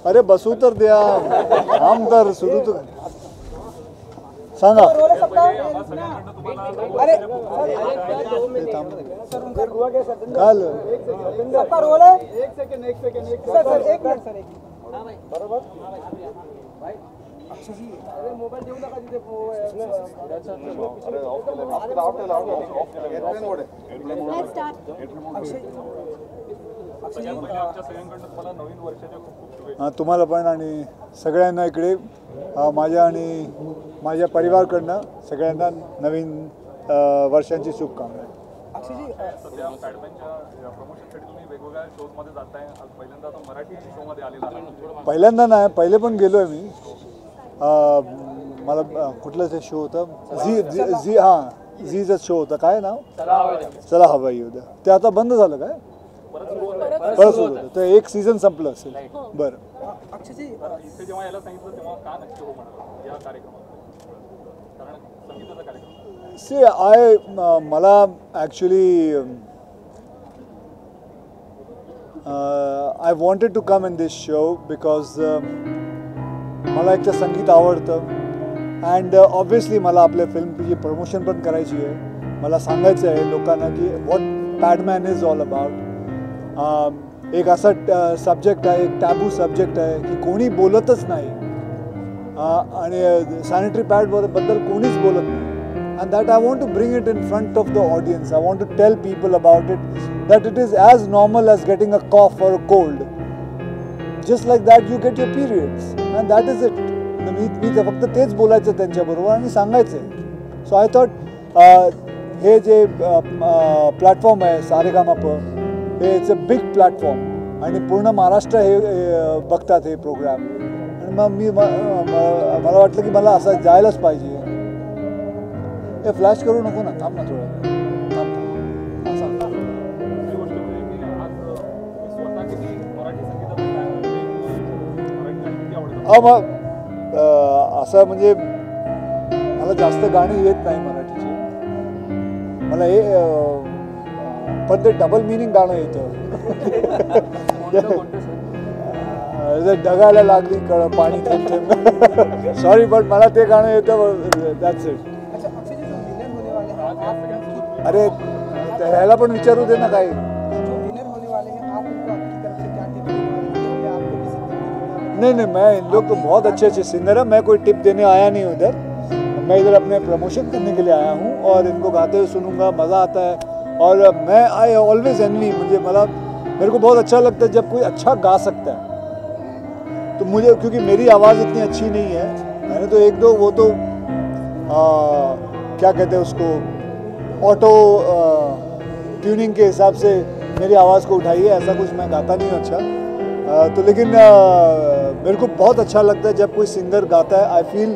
अरे बसू तर द्या, थांब तर सुरू तर सांगा. काल तुम्हाला पण आणि सगळ्यांना इकडे माझ्या आणि माझ्या परिवाराकडनं सगळ्यांना नवीन वर्षांची शुभकामना. सध्या पॅडमॅनच्या प्रमोशनसाठी तुम्ही वेगवेगळ्या शोजमध्ये जाताय. आज पहिल्यांदा आता मराठी शोमध्ये आलेला. पहिल्यांदा नाही, पहिले पण गेलो आहे मी. मला कुठलं ते शो होतं झी हां झीचा शो होता. काय नाव? चला हवा येऊ द्या. ते आता बंद झालं काय? परत सुरू होतं. तर एक सीझन संपलं असेल. बरं. इथे जेव्हा यायला सांगितलं तेव्हा का नक्की हो म्हणाला या कार्यक्रमात? कारण संगीताचा कार्यक्रम. सी मला actually I wanted to come in this show because मला एक तर संगीत आवडतं अँड ऑब्वियसली मला आपल्या फिल्मची प्रमोशन पण करायची आहे. मला सांगायचं आहे लोकांना की what Pad Man is all about. एक असा सब्जेक्ट आहे, एक टॅबू सब्जेक्ट आहे की कोणी बोलतच नाही आणि सॅनिटरी पॅडबद्दल कोणीच बोलत नाही. And that I want to bring it in front of the audience. I want to tell people about it, that it is as normal as getting a cough or a cold. Just like that you get your periods, and that is it. मी फक्त तेच बोलायचं त्यांच्याबरोबर आणि सांगायचं आहे. सो I thought hey J platform आहे सारेगामाप हे it's a big platform आणि पूर्ण महाराष्ट्र हे बघतात हे प्रोग्राम. आणि मग मला वाटलं की मला असं जायलाच पाहिजे. हे फ्लॅश करू नको ना, थांब ना थोडं. मग असं म्हणजे मला जास्त गाणी येत नाही मराठीची. मला हे पण ते डबल मिनिंग गाणं येतं. ढगायला लागली कळ पाणी थेंब थेंब. सॉरी पण मला ते गाणं येतं. That's it. अरे ह्याला पण विचारू दे ना काही. नहीं मैं इन लोग तो बहुत अच्छे अच्छे सिंगर हैं. मैं कोई टिप देने आया नहीं उधर. मैं इधर अपने प्रमोशन करने के लिए आया हूँ और इनको गाते हुए सुनूंगा, मज़ा आता है. और मैं आई ऑलवेज एनवी, मेरे को बहुत अच्छा लगता है जब कोई अच्छा गा सकता है. तो मुझे क्योंकि मेरी आवाज़ इतनी अच्छी नहीं है, मैंने तो एक दो वो तो क्या कहते हैं उसको ऑटो ट्यूनिंग के हिसाब से मेरी आवाज़ को उठाई है. ऐसा कुछ मैं गाता नहीं हूँ अच्छा. तो लेकिन मेरे को बहुत अच्छा लगता है जब कोई सिंगर गाता है. आई फील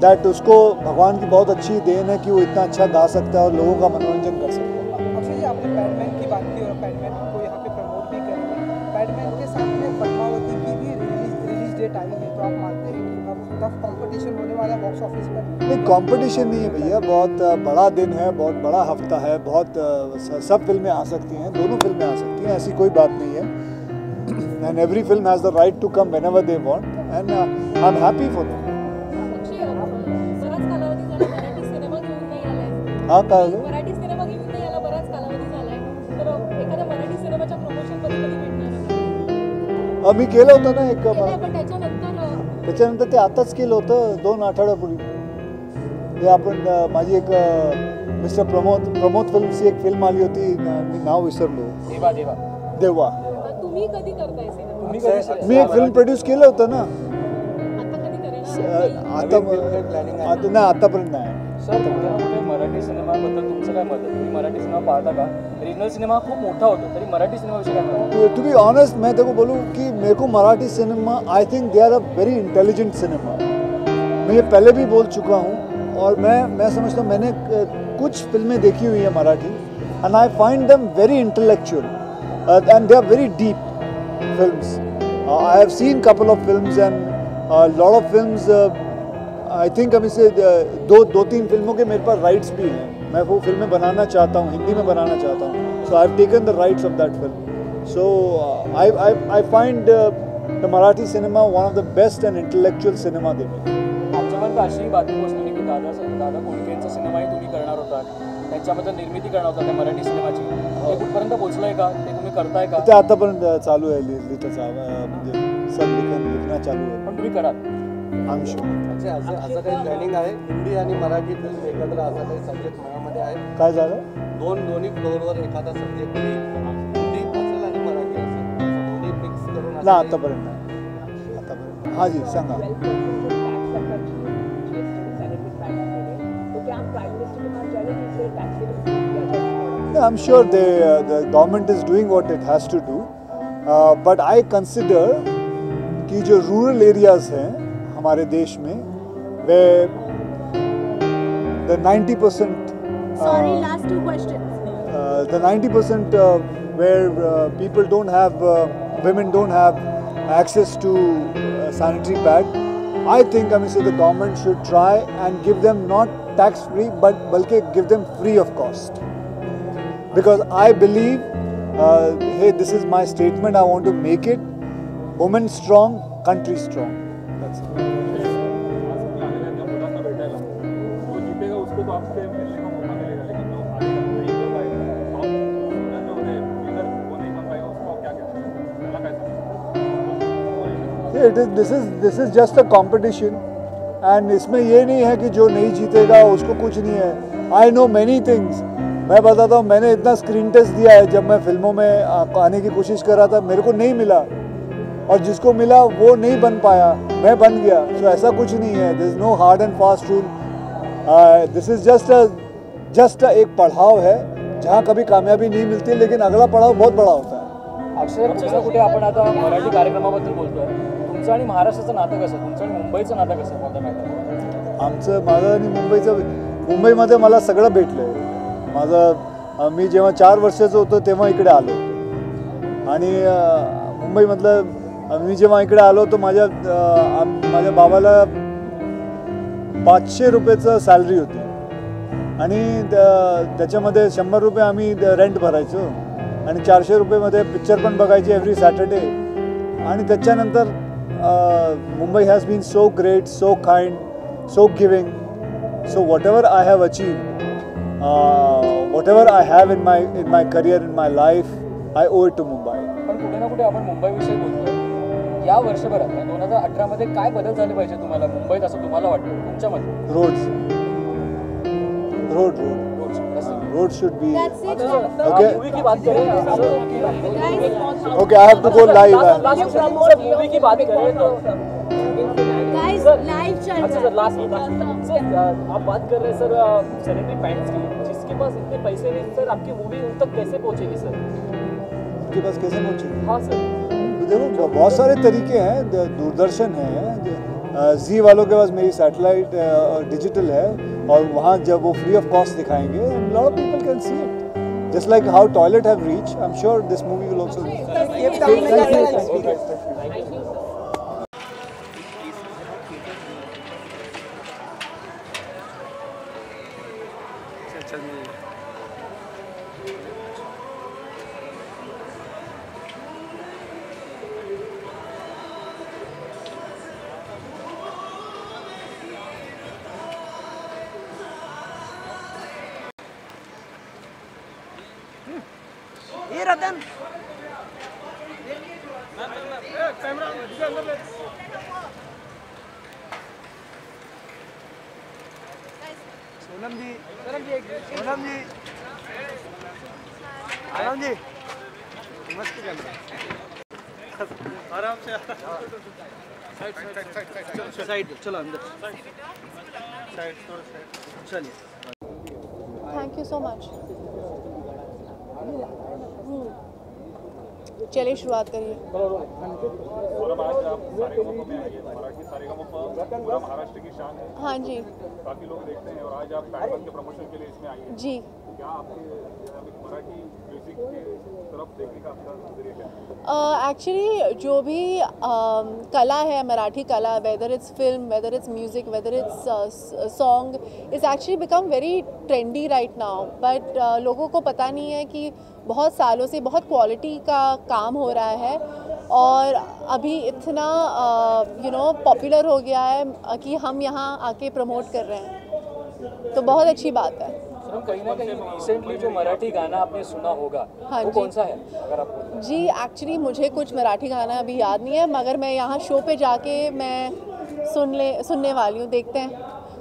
दैट उसको भगवान की बहुत अच्छी देन है कि वो इतना अच्छा गा सकता है और लोगों का मनोरंजन कर सकता है. अक्षय जी, आपने पैडमैन की बात की और पैडमैन को यहाँ पे प्रमोट भी करेंगे. पैडमैन के साथ में पद्मावती की भी रिलीज डेट आई है, तो आप मानते हैं कि अब टफ कॉम्पिटिशन होने वाला है बॉक्स ऑफिस पर? नहीं, कंपटीशन नहीं है भैया. बहुत बड़ा दिन है, बहुत बड़ा हफ्ता है. बहुत सब फिल्में आ सकती हैं, दोनों फिल्में आ सकती हैं, ऐसी कोई बात नहीं है. And every film has the right to come whenever they want, and I'm happy for them. हाँ काय झालं? मराठी सिनेमा घेऊन नाही आला, बराच कालावधी झालाय. तर एखाद्या मराठी सिनेमाच्या प्रमोशन मध्ये कधी भेटणार? मी केलं होतं ना एक. पण त्याच्यानंतर ते आताच केलं होतं 2 आठवड्यापूर्वी. ते आपण माझी एक मिस्टर प्रमोद फिल्मची एक फिल्म आली होती, मी नाव विसरलो. देवा. तुम्ही कधी करताय सिनेमा? मी एक फिल्म प्रोड्यूस केलं होतं ना. आता कधी करणार? आता नाही, आतापर्यंत नाही. सर, मराठी सिनेमाबद्दल तुमचं काय मत आहे? तुम्ही मराठी सिनेमा पाहता का? रिजनल सिनेमा खूप मोठा होतो, तरी मराठी सिनेमाविषयी काय म्हणतो? टू बी ऑनेस्ट मैं तेरे को बोलूँ कि मेरे को Marathi cinema, I think they are a very intelligent cinema. मैं ये पहले भी बोल चुका हूँ और मैं समझता हूँ, मैंने कुछ फिल्में देखी हुई हैं Marathi and I find them very intellectual and they are very deep films. I have seen couple of films and lot of films. I think अभी से 2-3 फिल्मों के मेरे पास राइट्स भी हैं. मैं वो फिल्में बनाना चाहता हूँ, हिंदी में बनाना चाहता हूँ. So I have taken the rights of that film. So I find the Marathi cinema one of the best and intellectual cinema they make. आमच्यापर्यंत अशी बातमी पोहोचली की दादा कोंडकेंचा सिनेमाही तुम्ही करणार होता, त्यांच्याबद्दल निर्मिती करणार होता त्या मराठी सिनेमाची. हे कुठपर्यंत पोहोचलंय का, ते तुम्ही करताय का? ते आतापर्यंत चालू आहे, म्हणजे लिखना चालू आहे. पण तुम्ही कराल? I am sure. असं काही प्लॅनिंग आहे हिंदी आणि मराठी फिल्म एकत्र असा काही सब्जेक्ट मनामध्ये आहे? काय झालं? दोन्ही फ्लोअरवर एखादा सब्जेक्ट हिंदी असेल आणि मराठी असेल, दोन्ही मिक्स करून ना आतापर्यंत हां जी सांगा. I'm sure the government is doing what it has to do, but I consider कि जो rural areas हैं हमारे देश में वे the 90% Sorry, last 2 questions. the 90% where people don't have women don't have access to sanitary pad. I think the government should try and give them not tax free but balki give them free of cost, because I believe hey, this is my statement, I want to make it, women strong, country strong. That's it. This is just a competition, and इसमें ये नहीं है कि जो नहीं जीतेगा उसको कुछ नहीं है. I know many things. मैं बताता हूँ, मैंने इतना स्क्रीन टेस्ट दिया है. जब मैं फिल्मों में आने की कोशिश कर रहा था मेरे को नहीं मिला, और जिसको मिला वो नहीं बन पाया, मैं बन गया. So ऐसा कुछ नहीं है. There is no hard and fast rule. This is just एक पड़ाव है जहाँ कभी कामयाबी नहीं मिलती, लेकिन अगला पड़ाव बहुत बड़ा होता है. अक्षर कुठे कुठे आपण आता मराठी कार्यक्रमाबद्दल बोलतोय, तुमचं आणि महाराष्ट्राचं नातं कसं, तुमचं आणि मुंबईचं नातं कसं बोलता माहिती? माझं आणि मुंबईमध्ये मला सगळं भेटलं आहे. मी जेव्हा 4 वर्षाचं होतो तेव्हा इकडे आलो होतो, आणि मुंबईमधलं मी जेव्हा इकडे आलो तर माझ्या बाबाला 500 रुपयाचं सॅलरी होती, आणि त्याच्यामध्ये 100 रुपये आम्ही रेंट भरायचो, आणि 400 रुपयेमध्ये पिक्चर पण बघायची एव्हरी सॅटर्डे. आणि त्याच्यानंतर Mumbai has been so great, so kind, so giving. So whatever I have achieved, whatever I have in my career, in my life, I owe it to Mumbai. पण कुठे ना कुठे आपण मुंबईविषयी बोलतोय. या वर्षभरात 2018 मध्ये काय बदल झाले पाहिजे तुम्हाला मुंबईत, असं तुम्हाला वाटतं तुमच्या मते? Road should be. That's it. Okay. Movie की बात करें, Okay, I have to go live. Movie की बात करें तो Guys, live चल अच्छा रहा सर, लास्ट सर, आप बात कर रहे हैं सर सैनिटरी पैंट्स की, जिसके पास इतने पैसे नहीं सर, आपकी मूवी उन तक कैसे पहुंचेगी सर? उनके पास कैसे पहुंचेगी? हाँ सर, देखो बहुत सारे तरीके हैं. दूरदर्शन है, जी वालों के पास मेरी सैटेलाइट डिजिटल है, और वहाँ जब वो फ्री ऑफ कॉस्ट दिखाएंगे, lot of people can see it. Just like how toilet have reached, I'm sure this movie will also reach. ये रतन सोनम जी नमस्ते. कैमरा आराम से, साइड चलो अंदर, चलिए. Thank you so much. चलिए शुरुआत करिए. और आज आप सारेगामा में आइए, मराठी सारेगामा पूरा महाराष्ट्र की शान है. हाँ जी काफी लोग देखते हैं, और आज आप पैडमैन के प्रमोशन के लिए इसमें आइए. जी. क्या आपके मराठी म्यूजिक की तरफ देखने का आपका नजरिया क्या है? एक्चुअली जो भी कला है, मराठी कला, whether it's film, whether it's music, whether it's song, is actually become very trendy right now. But लोगों को पता नहीं है कि बहुत सालों से बहुत क्वालिटी का काम हो रहा है, और अभी इतना पॉपुलर हो गया है कि हम यहाँ आके प्रमोट कर रहे हैं, तो बहुत अच्छी बात है। सर, कहीं ना कहीं रिसेंटली जो मराठी गाना आपने सुना होगा, हाँ वो जी। कौन सा है अगर आप जी एक्चुअली मुझे कुछ मराठी गाना अभी याद नहीं है, मगर मैं यहाँ शो पे जाके मैं सुनने वाली हूँ। देखते हैं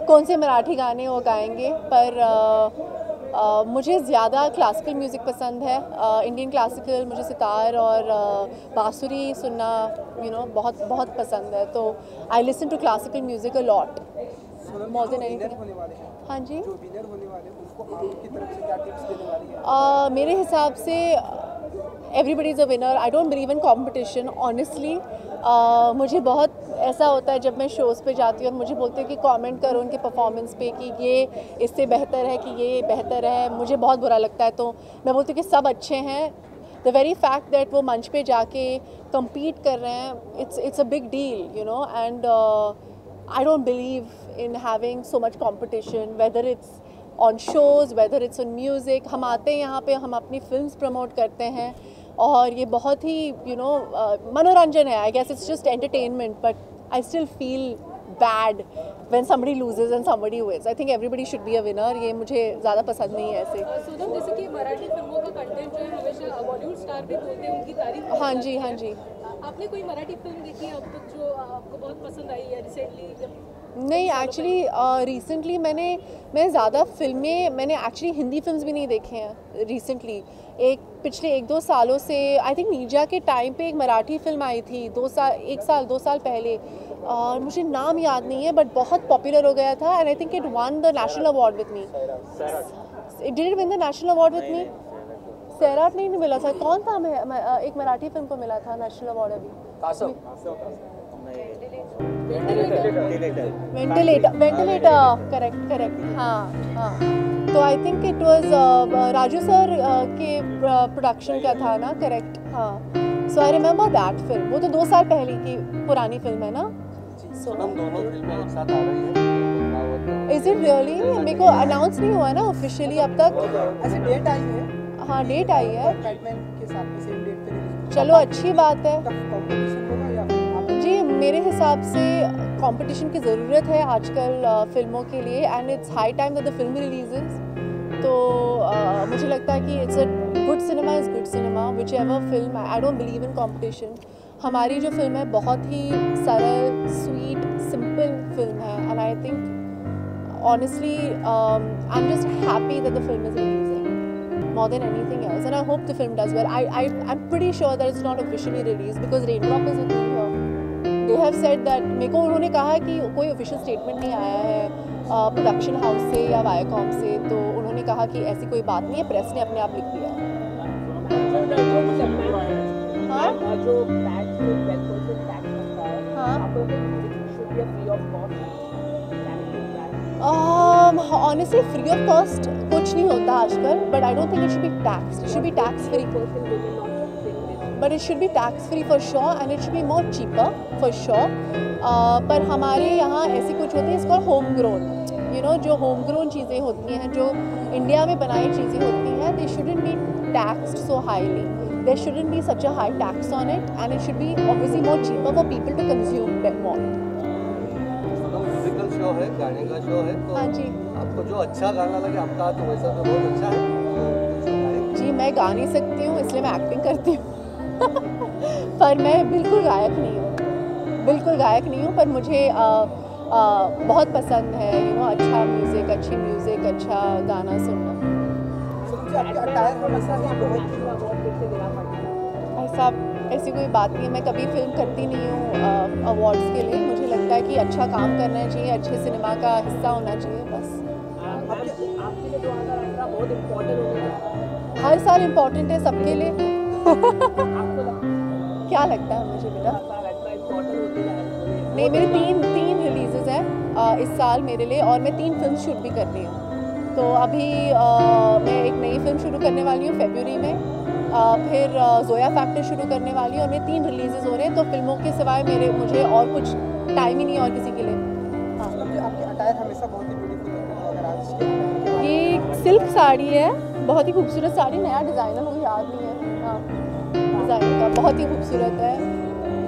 कौन से मराठी गाने वो गाएंगे, पर मुझे ज़्यादा क्लासिकल म्यूज़िक पसंद है। इंडियन क्लासिकल, मुझे सितार और बांसुरी सुनना बहुत बहुत पसंद है, तो I listen to classical music a lot more than anything. होने वाले हैं, हाँ जी, जो विनर होने वाले हैं उनको आपकी तरफ से क्या टिप्स देने वाली है? मेरे हिसाब से everybody is a winner. I don't believe in competition honestly. मुझे बहुत ऐसा होता है जब मैं शोज़ पे जाती हूँ और मुझे बोलते हैं कि कमेंट करो उनके परफॉर्मेंस पे कि ये इससे बेहतर है, कि ये बेहतर है, मुझे बहुत बुरा लगता है। तो मैं बोलती हूँ कि सब अच्छे हैं। द वेरी फैक्ट दैट वो मंच पे जाके compete कर रहे हैं, it's a big deal, and I don't believe in having so much competition, whether it's on shows, whether it's on music। हम आते हैं यहाँ पे, हम अपनी फिल्म्स प्रमोट करते हैं और ये बहुत ही मनोरंजन है। I guess it's just entertainment, but I still feel bad when somebody loses and somebody wins. I think everybody should be a winner। ये मुझे ज़्यादा पसंद नहीं है ऐसे। सुदम, जैसे कि मराठी फिल्मों का कंटेंट जो है हमेशा बॉलीवुड स्टार भी बोलते हैं, उनकी तारीफ। हाँ जी, हाँ जी। आपने कोई मराठी फिल्म देखी है अब तक जो आपको बहुत पसंद आई है रिसेंटली? नहीं, एक्चुअली रिसेंटली मैं ज़्यादा फिल्में मैंने एक्चुअली हिंदी फिल्म्स भी नहीं देखे हैं रिसेंटली। पिछले 1-2 सालों से आई थिंक मीडिया के टाइम पे एक मराठी फिल्म आई थी 2 साल पहले, और मुझे नाम याद नहीं है, बट बहुत पॉपुलर हो गया था and I think it one the national award with me. Did it win the national award with me? Sairat नहीं मिला था। कौन था? एक मराठी फिल्म को मिला था नेशनल अवार्ड अभी। वेंटिलेटर, करेक्ट, हाँ। तो I think it was Raju sir के प्रोडक्शन का था ना, करेक्ट, हाँ। सो आई रिमेम्बर दैट फिल्म। वो तो 2 साल पहले की पुरानी फिल्म है ना। हम दोनों फिल्में एक साथ आ रही हैं। Is it really? मेरे को अनाउंस नहीं हुआ ना ऑफिशियली अब तक। ऐसे डेट आई है? हाँ, डेट आई है। बैटमैन के साथ में सेम डेट पे रिलीज। चलो अच्छी बात है। कंपटीशन होगा या फिर आप? जी, मेरे हिसाब से कंपटीशन की ज़रूरत है आजकल फिल्मों के लिए, and it's high time that the film releases. तो मुझे लगता है कि it's a good cinema is good cinema, which ever film. I don't believe in competition. हमारी जो फिल्म है बहुत ही सरल, स्वीट, सिंपल फिल्म है, and I think honestly I am just happy that the film is releasing more than anything else, and I hope the film does well. I'm pretty sure that it's not officially released because Raindrop is with me here. They have said that मेरे को उन्होंने कहा कि कोई official statement नहीं आया है production house से या वायाकॉम से, तो उन्होंने कहा कि ऐसी कोई बात नहीं है, प्रेस ने अपने आप लिख दिया है। हाँ, honestly free of cost कुछ नहीं होता आजकल, but I don't think it should be taxed. It should be tax free. But it should be tax free for sure, and it should be more cheaper for sure. पर हमारे यहाँ ऐसी कुछ होती है, इसको होम ग्रोन, जो home grown चीज़ें होती हैं, जो इंडिया में बनाई चीज़ें होती हैं, they shouldn't be taxed so highly. There shouldn't be such a high tax on it, and it should be obviously more cheaper for people to consume them more. Musical show है, गाने का show है, तो हाँ जी। आपको जो अच्छा गाना लगे, आपका तो वैसा तो बहुत अच्छा है। जी, मैं गा नहीं सकती हूँ, इसलिए मैं एक्टिंग करती हूँ। पर मैं बिल्कुल गायक नहीं हूँ, पर मुझे बहुत पसंद है अच्छा म्यूज़िक, अच्छी म्यूज़िक, अच्छा गाना सुनना। आपके अटायर हमेशा ही बहुत ऐसी कोई बात नहीं है। मैं कभी फिल्म करती नहीं हूँ अवार्ड्स के लिए। मुझे लगता है कि अच्छा काम करना चाहिए, अच्छे सिनेमा का हिस्सा होना चाहिए, बस। आपके लिए 2018 बहुत इम्पोर्टेंट हो गया। हर साल इम्पोर्टेंट है सबके लिए। क्या लगता है मुझे बेटा? नहीं, मेरी तीन रिलीजेस हैं इस साल मेरे लिए, और मैं 3 फिल्म शूट भी कर रही हूँ। तो अभी मैं एक नई फिल्म शुरू करने वाली हूँ फरवरी में, फिर जोया फैक्टर शुरू करने वाली हूँ, और मेरे 3 रिलीजेस हो रहे हैं। तो फिल्मों के सिवाय मुझे और कुछ टाइम ही नहीं है और किसी के लिए। हाँ, आपके अटायर हमेशा बहुत ही ब्यूटीफुल होते हैं। अगर आज ये सिल्क साड़ी है, बहुत ही खूबसूरत साड़ी, नया डिज़ाइनर मुझे याद नहीं है। हाँ, डिज़ाइनर का, बहुत ही खूबसूरत है,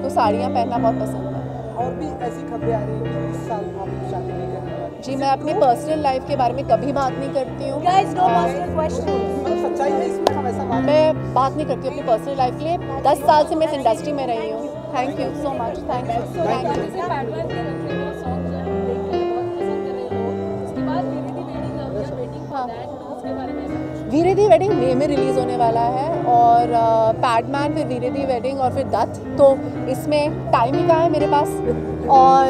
तो साड़ियाँ पहनना बहुत पसंद है। और भी ऐसी खबरें आ रही हैं कि इस साल आप शादी नहीं करने वाले। जी, मैं अपनी पर्सनल लाइफ के बारे में कभी बात नहीं करती हूँ। Guys, no personal questions. सच्चाई है इसमें, हम ऐसा मान मैं बात नहीं करती अपनी पर्सनल लाइफ के लिए। 10 साल से मैं इस इंडस्ट्री में रही हूँ। Thank you so much, thank you, thank you. जैसे पैडमैन के रखे हुए सॉन्ग जो हम देख रहे हैं, बहुत पसंद कर रहे हैं लोग। उसके बाद Veere Di wedding, we are waiting for that, उसके बारे में ऐसा कुछ? वीरे दी वेडिंग मई में रिलीज़ होने वाला है, और पैडमैन, फिर वीरे दी वेडिंग और फिर दत्त, तो इसमें टाइम ही कहाँ है मेरे पास। और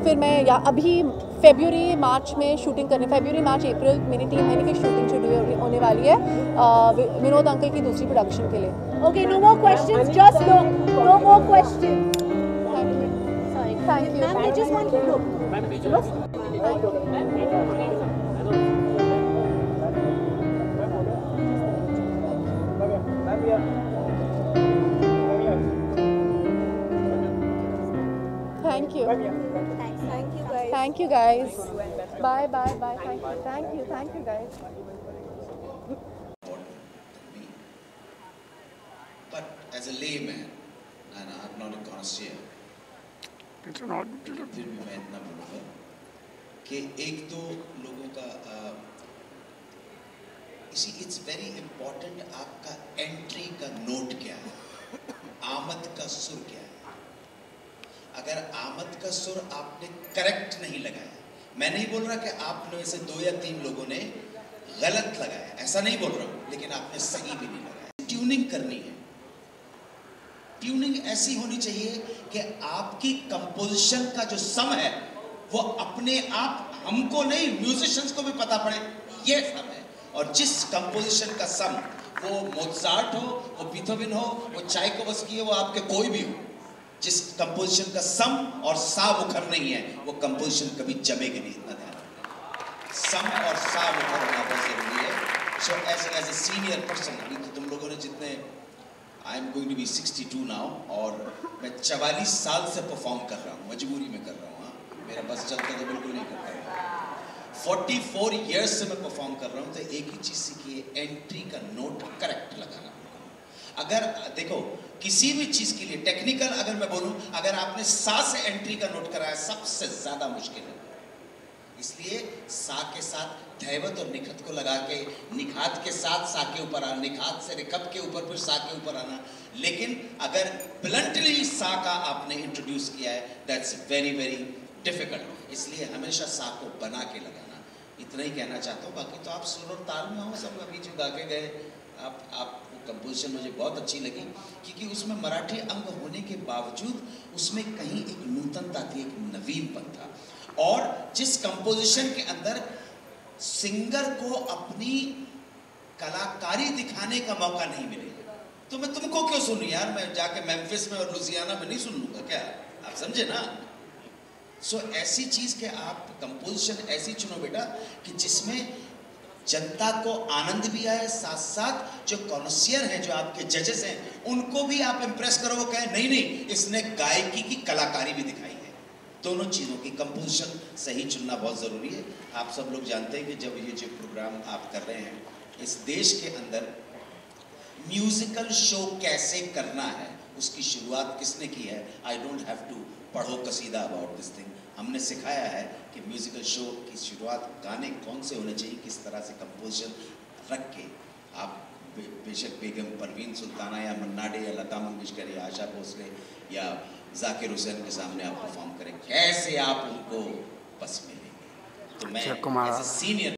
फिर मैं अभी फरवरी मार्च में शूटिंग करने, फरवरी मार्च अप्रैल मेरी 3 महीने की शूटिंग शुरू होने वाली है विनोद अंकल की दूसरी प्रोडक्शन के लिए। Okay, no more questions. Just no more questions. Thank you, Sorry. Thank you. Ma'am, I just want to look. Thank you. Thank you, guys. Thank you, guys. Bye, bye, bye. Thank you, guys. But as a layman, and I'm not a connoisseur, फिर भी मैं इतना बोलूँगा कि एक दो लोगों का इट्स वेरी इम्पोर्टेंट आपका एंट्री का नोट क्या है, आमद का सुर क्या है। अगर आमद का सुर आपने करेक्ट नहीं लगाया, मैं नहीं बोल रहा कि आप में से 2 या 3 लोगों ने गलत लगाया, ऐसा नहीं बोल रहा हूँ, लेकिन आपने सही भी नहीं लगाया। ट्यूनिंग करनी है, ट्यूनिंग ऐसी होनी चाहिए कि आपकी कंपोजिशन का जो सम है वो अपने आप, हमको नहीं म्यूजिशियंस को भी पता पड़े ये सम है। और जिस कंपोजिशन का सम, वो मोज़ार्ट हो, वो बीथोवन हो, वो चाइकोवस्की हो, वो आपके कोई भी हो, जिस कंपोजिशन का सम और सा मुखर नहीं है, वो कंपोजिशन कभी जमेगी नहीं। इतना ध्यान रखना, सम और सा मुखर होना बहुत जरूरी है। So as a senior person, अभी तो तुम लोगों ने जितने, I am going to be 62 now, और मैं 44 साल से परफॉर्म कर रहा हूँ, मजबूरी में कर रहा हूँ। हाँ, मेरा बस चलता तो बिल्कुल नहीं कर रहा हूँ। 44 ईयर्स से मैं परफॉर्म कर रहा हूँ, तो एक ही चीज़ सीखी है, एंट्री का नोट करेक्ट लगाना। अगर देखो किसी भी चीज़ के लिए टेक्निकल, अगर मैं बोलूँ, अगर आपने सा से एंट्री का नोट कराया, सबसे ज़्यादा मुश्किल है। इसलिए सा के साथ धैवत और निखत को लगा के, निखात के साथ सा के ऊपर आना, निखात से रिकब के ऊपर फिर सा के ऊपर आना। लेकिन अगर ब्लंटली सा का आपने इंट्रोड्यूस किया है, दैट्स वेरी वेरी डिफिकल्ट। इसलिए हमेशा सा को बना के लगाना। इतना ही कहना चाहता हूँ, बाकी तो आप सुर और ताल में हो, सब अभी जो गा के गए, आप कंपोजिशन मुझे बहुत अच्छी लगी, क्योंकि उसमें मराठी अंग होने के बावजूद उसमें कहीं एक नूतनता थी, एक नवीनपन था। और जिस कंपोजिशन के अंदर सिंगर को अपनी कलाकारी दिखाने का मौका नहीं मिलेगा, तो मैं तुमको क्यों सुनूं यार, मैं जाके मेम्फिस में और लुजियाना में नहीं सुन लूंगा क्या, आप समझे ना। सो ऐसी चीज के आप कंपोजिशन ऐसी चुनो बेटा कि जिसमें जनता को आनंद भी आए, साथ साथ जो कॉन्सियर हैं, जो आपके जजेस हैं, उनको भी आप इम्प्रेस करो, वो कहें नहीं नहीं इसने गायकी की कलाकारी भी दिखाई है। दोनों चीज़ों की कंपोजिशन सही चुनना बहुत ज़रूरी है। आप सब लोग जानते हैं कि जब ये जो प्रोग्राम आप कर रहे हैं, इस देश के अंदर म्यूजिकल शो कैसे करना है, उसकी शुरुआत किसने की है? आई डोंट हैव टू पढ़ो कसीदा अबाउट दिस थिंग। हमने सिखाया है कि म्यूजिकल शो की शुरुआत गाने कौन से होने चाहिए, किस तरह से कंपोजिशन रख के आप बेशक बेगम परवीन सुल्ताना या मन्ना डे या लता मंगेशकर या आशा भोसले या जाकिर हुसैन के सामने आप परफॉर्म करें, कैसे आप उनको बस में लेंगे। तो मैं एज ए सीनियर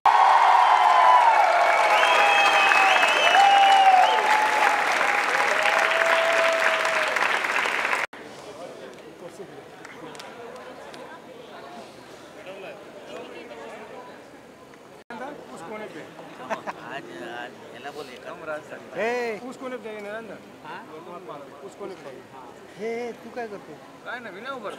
तू काय करतो? काय नवीन आहे उभं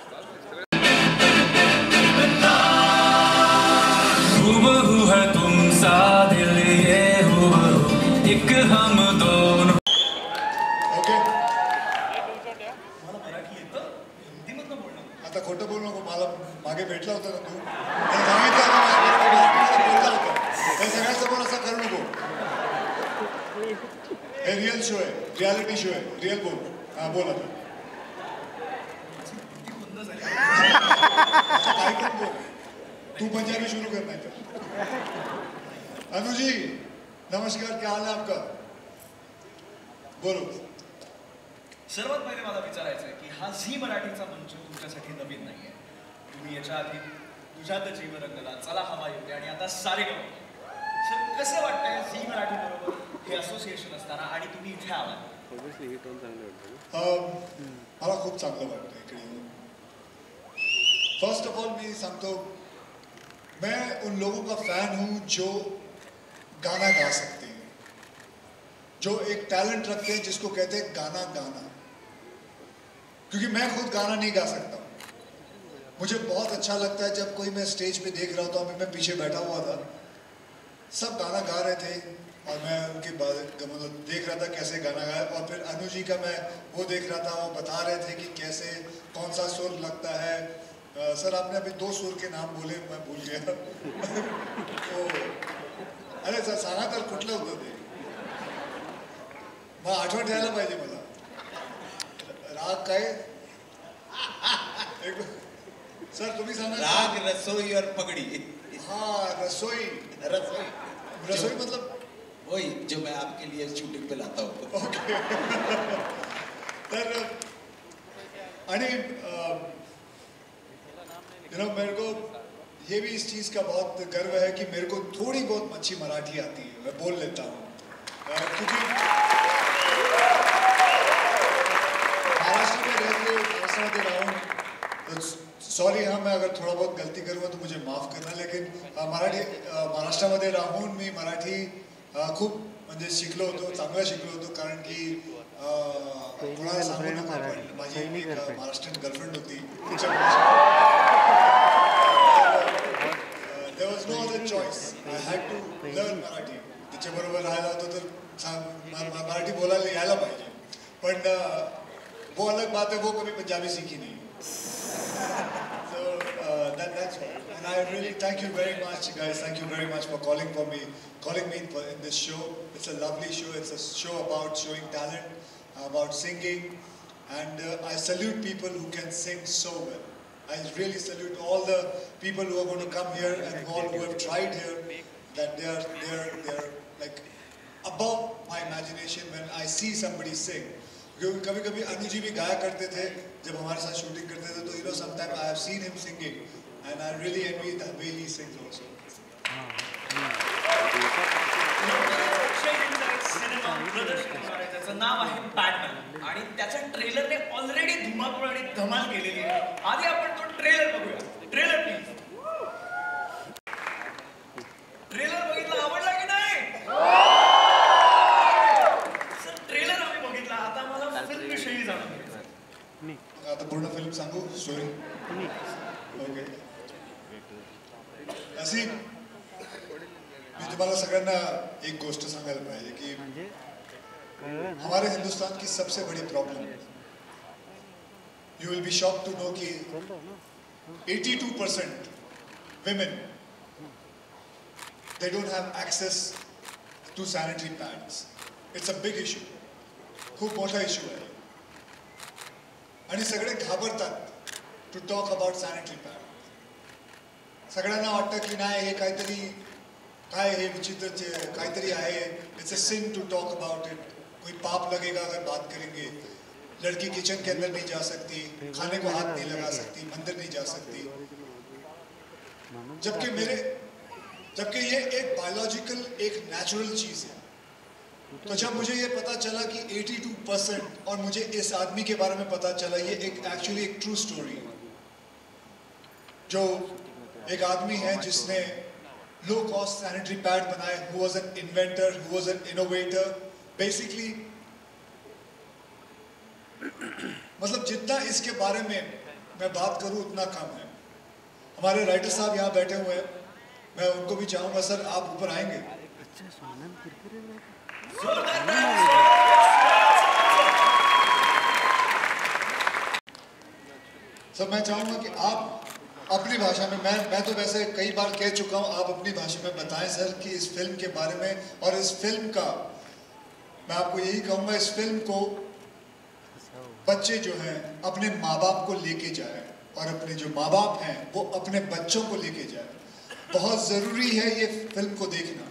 हूबहू है तुमसा दिल ये हूबहू एक हम दोनों। आता खोटं बोलू नको, मला मागे भेटला होता ना तू, सांगितलं ना बोलला होता, हे सगळ्यांसमोर असं करू नको। हे रियल शो आहे, रियालिटी शो आहे, रियल बोल. हां बोल आता. काय पण बोल, तू पंजाबी शुरू कर नाही तर. अनुजी नमस्कार, क्या हाल है आपका? बोलो. सर्वात पहिले मला विचारायचं आहे की हा झी मराठीचा मंच तुमच्यासाठी नवीन नाहीये. तुम्ही याच्या आधी तुझ्यात जीव रंगला, चला हवा येते आणि आता सारेगम. सर कसं वाटतंय झी मराठी बरोबर हे असोसिएशन असताना आणि तुम्ही इथे आलात? मला खूप चांगलं वाटतं इकडे येऊन. फर्स्ट ऑफ ऑल मैं सांगतो, मैं उन लोगों का फैन हूँ जो गाना गा सकते हैं, जो एक टैलेंट रखते हैं जिसको कहते हैं गाना गाना. क्योंकि मैं खुद गाना नहीं गा सकता. मुझे बहुत अच्छा लगता है जब कोई मैं स्टेज पे देख रहा होता हूँ, मैं पीछे बैठा हुआ था, सब गाना गा रहे थे और मैं उनके मतलब देख रहा था कैसे गाना गाया. और फिर अनु जी का मैं वो देख रहा था, वो बता रहे थे कि कैसे कौन सा सुर लगता है. सर आपने अभी 2 सुर के नाम बोले, मैं भूल गया. तो अरे सर सांगा तर कुठलं होतं ते, मग आठवण द्यायला पाहिजे मला. राग काय? सर तुम्ही सांगा. राग, रसोई और पगड़ी. हाँ रसोई. रसोई मतलब वही जो मैं आपके लिए शूटिंग पे लाता हूँ. ओके. तर आणि मेरे को ये भी इस चीज़ का बहुत गर्व है कि मेरे को थोड़ी बहुत अच्छी मराठी आती है, मैं बोल लेता हूँ. क्योंकि महाराष्ट्र में रहते महाराष्ट्र रहूँ, सॉरी हाँ मैं अगर थोड़ा बहुत गलती करूँगा तो मुझे माफ़ करना. लेकिन महाराष्ट्रामध्ये राहून मी मराठी खूप म्हणजे शिकलो होतो, चांगलं शिकलो होतो. कारण की कोणाला सांगू नका पण माझी एक महाराष्ट्रीयन गर्लफ्रेंड होती. There was no other choice. I had to learn Marathi. तिच्याबरोबर राहायला होतं तर मराठी बोलायला यायला पाहिजे. पण वो अलग बात है, वो कभी पंजाबी सीखी नहीं. So that's all. And I really thank you very much, guys. Thank you very much for calling me in this show. It's a lovely show. It's a show about showing talent, about singing, and I salute people who can sing so well. I really salute all the people who are going to come here and all who have tried here. That they are like above my imagination when I see somebody sing. क्योंकि कभी-कभी अनु जी भी गाया करते थे जब हमारे साथ shooting करते थे, तो sometimes I have seen him singing and I really envy the way he sings also. Cinema प्रदर्शित होणार आहे, त्याचं नाव आहे बॅटमॅन आणि त्याच्या ट्रेलरने ऑलरेडी धुमाकूळ आणि धमाल केलेली आहे. आधी आपण तो ट्रेलर बघूया. Trailer please. ट्रेलर बघितला, आवडला की नाही? सर ट्रेलर आम्ही बघितला, आता मला फिल्म विषयी जाणून घ्यायचं. आता पूर्ण फिल्म सांगू स्टोरी? ओके. अशी मी तुम्हाला सगळ्यांना एक गोष्ट सांगायला पाहिजे की हमारे हिंदुस्तान की सबसे बड़ी problem, you will be shocked to know कि 82% women they don't have access to sanitary pads. It's a big issue. खूप मोठा इश्यू आहे आणि सगळे घाबरतात to talk about sanitary pad. सगळ्यांना वाटतं की नाही हे काहीतरी काय हे विचित्र काहीतरी आहे. It's a sin to talk about it. कोई पाप लगेगा अगर बात करेंगे. लड़की किचन के अंदर नहीं जा सकती, खाने को हाथ नहीं लगा सकती, मंदिर नहीं जा सकती. जबकि ये एक बायोलॉजिकल एक नेचुरल चीज है. तो जब मुझे ये पता चला कि 82% और मुझे इस आदमी के बारे में पता चला, ये एक एक्चुअली एक ट्रू स्टोरी है. जो एक आदमी है जिसने लो कॉस्ट सैनिटरी पैड बनाए, who was an inventor, who was an innovator. Basically मतलब जितना इसके बारे में मैं बात करूं उतना कम है. हमारे राइटर साहब यहाँ बैठे हुए हैं, मैं उनको भी चाहूंगा सर आप ऊपर आएंगे. सर मैं चाहूंगा कि आप अपनी भाषा में, मैं तो वैसे कई बार कह चुका हूं, आप अपनी भाषा में बताएं सर कि इस फिल्म के बारे में और इस फिल्म का मैं आपको यही कहूँगा, इस फिल्म को बच्चे जो हैं अपने माँ बाप को लेके जाएं और अपने जो माँ बाप हैं वो अपने बच्चों को लेके जाएं। बहुत ज़रूरी है ये फिल्म को देखना।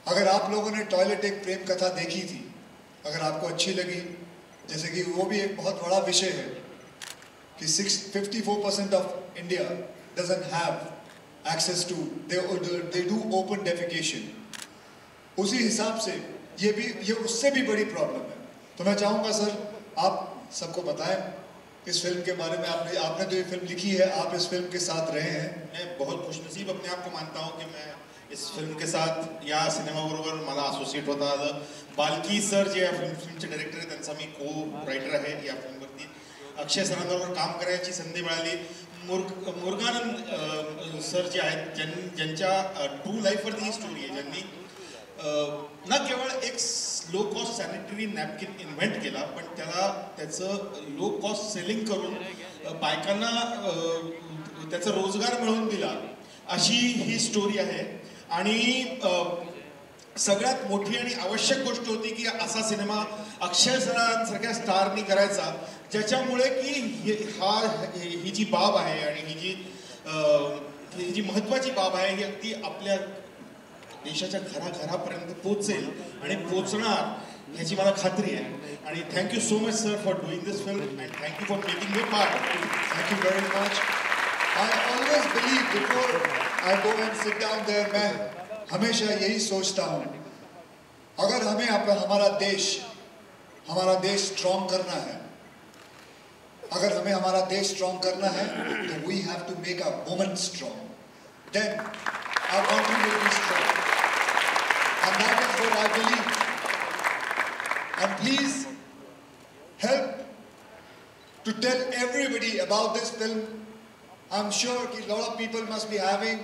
अगर आप लोगों ने टॉयलेट एक प्रेम कथा देखी थी, अगर आपको अच्छी लगी, जैसे कि वो भी एक बहुत बड़ा विषय है कि 54% of India doesn't have access to, they do open defecation. उसी हिसाब से ये उससे भी बड़ी प्रॉब्लम है। तो मैं चाहूँगा सर आप सबको बताएं इस फिल्म के बारे में। आपने जो ये फिल्म लिखी है, आप इस फिल्म के साथ रहे हैं। मैं बहुत खुशनसीब अपने आप को मानता हूँ की मैं इस फिल्म के साथ या सिनेमा बरोबर मला असोसिएट होता आलं। बालकी सर जे या फिल्मचे डायरेक्टर आहेत त्यांचा मी को रायटर आहे या फिल्मवरती। अक्षय सरांबरोबर काम करायची संधी मिळाली। मुरुगानंद सर जे आहेत ज्यांच्या ट्रू लाईफवरती ही स्टोरी आहे, ज्यांनी न केवळ एक low cost sanitary napkin invent केला, पण त्याचं लो कॉस्ट सेलिंग करून बायकांना त्याचा रोजगार मिळवून दिला, अशी ही स्टोरी आहे। आणि सगळ्यात मोठी आणि आवश्यक गोष्ट होती की असा सिनेमा अक्षय सरांसारख्या स्टारनी करायचा, ज्याच्यामुळे की ही जी बाब आहे आणि ही जी महत्त्वाची बाब आहे ही अगदी आपल्या देशाच्या घराघरापर्यंत पोहोचेल आणि पोहोचणार याची मला खात्री आहे। आणि thank you so much sir for doing this film and thank you for making your part. Thank you very much. I always believe before I go and sit down there, मैं हमेशा यही सोचता हूँ, अगर हमें हमारा देश स्ट्रॉन्ग करना है, अगर हमें हमारा देश स्ट्रॉन्ग करना है तो we have to make a woman strong, then our country will be strong, and that is what I believe. And please help to tell everybody about this film. I'm sure कि lot of people must be having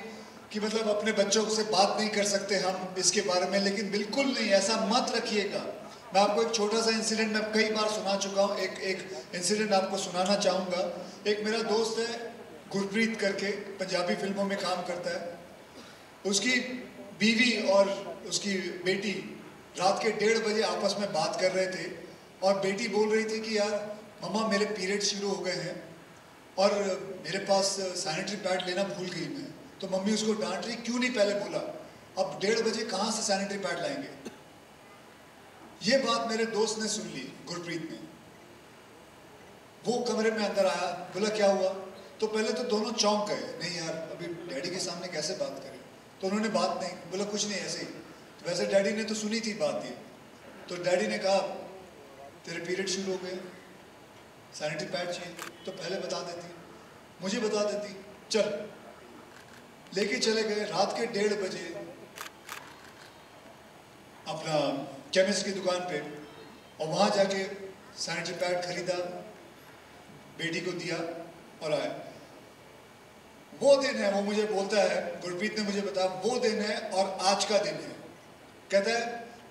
कि मतलब अपने बच्चों से बात नहीं कर सकते हम इसके बारे में, लेकिन बिल्कुल नहीं, ऐसा मत रखिएगा। मैं आपको एक छोटा सा इंसिडेंट मैं कई बार सुना चुका हूँ, एक इंसिडेंट आपको सुनाना चाहूँगा। एक मेरा दोस्त है गुरप्रीत करके, पंजाबी फिल्मों में काम करता है। उसकी बीवी और उसकी बेटी रात के 1:30 बजे आपस में बात कर रहे थे और बेटी बोल रही थी कि यार मम्मा मेरे पीरियड शुरू हो गए हैं और मेरे पास सैनिटरी पैड लेना भूल गई मैं। तो मम्मी उसको डांट रही, क्यों नहीं पहले बोला, अब 1:30 बजे कहाँ से सैनिटरी पैड लाएंगे। ये बात मेरे दोस्त ने सुन ली, गुरप्रीत ने। वो कमरे में अंदर आया, बोला क्या हुआ, तो पहले तो दोनों चौंक गए, नहीं यार अभी डैडी के सामने कैसे बात करें। तो उन्होंने बात नहीं, बोला कुछ नहीं ऐसे ही। तो वैसे डैडी ने तो सुनी थी बात ये। तो डैडी ने कहा तेरे पीरियड शुरू हो गए, सैनिटरी पैड चाहिए, तो पहले बता देती, मुझे बता देती, चल। लेके चले गए रात के 1:30 बजे अपना केमिस्ट की दुकान पे, और वहाँ जाके सैनिटरी पैड खरीदा, बेटी को दिया और आया। वो दिन है, वो मुझे बोलता है, गुरप्रीत ने मुझे बताया, वो दिन है और आज का दिन है। कहता है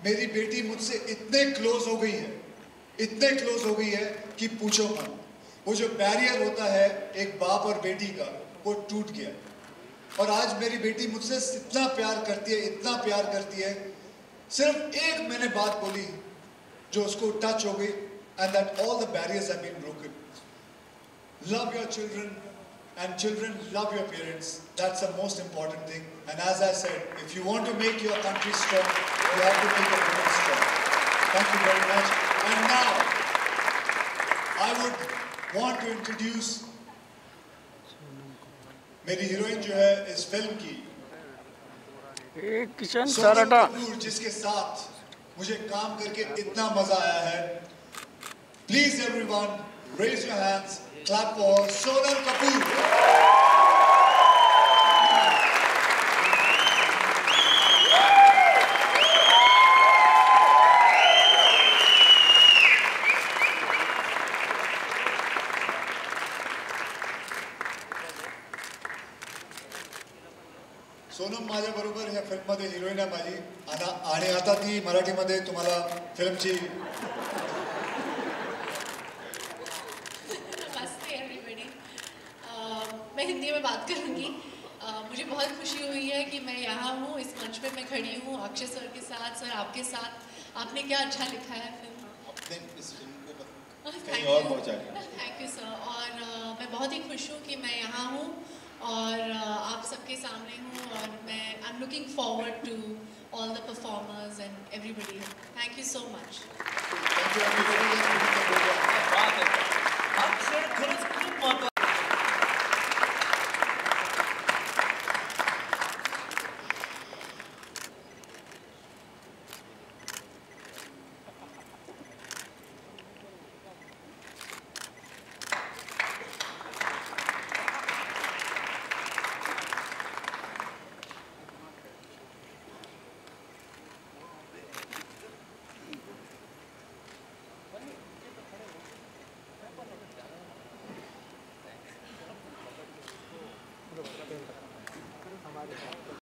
मेरी बेटी मुझसे इतने क्लोज हो गई है, इतने क्लोज हो गई है कि पूछो मत। वो जो बैरियर होता है एक बाप और बेटी का, वो टूट गया। और आज मेरी बेटी मुझसे इतना प्यार करती है, इतना प्यार करती है, सिर्फ एक मैंने बात बोली जो उसको टच हो गई, and that all the barriers have been broken. Love your children and children love your parents. That's the most important thing. And as I said, if you want to make your country strong, you have to make your women strong. Thank you very much. And now I would want to introduce मेरी heroine जो है इस film की, सोनम कपूर, जिसके साथ मुझे काम करके इतना मजा आया है। Please everyone raise your hands, clap for Sonam Kapoor. Sonam माझ्या बरोबर ह्या फिल्ममध्ये हिरोईन आहे माझी, आणि आता ती मराठीमध्ये तुम्हाला फिल्मची मैं हिंदी में बात करूंगी। मुझे बहुत खुशी हुई है कि मैं यहाँ हूँ, इस मंच पे मैं खड़ी हूँ अक्षय सर के साथ, सर आपके साथ। आपने क्या अच्छा लिखा है फिल्म? अपने इस फिल्म को Thank कहीं you. और पहुंचा दिया। Thank you sir. और मैं बहुत ही खुश हूँ कि मैं यहाँ हूँ और आप सबके सामने हूँ और मैं I am looking forward to all the performers and everybody. Thank you so much. हा क्षण खरंच खूप महत्त्वाचा हमारे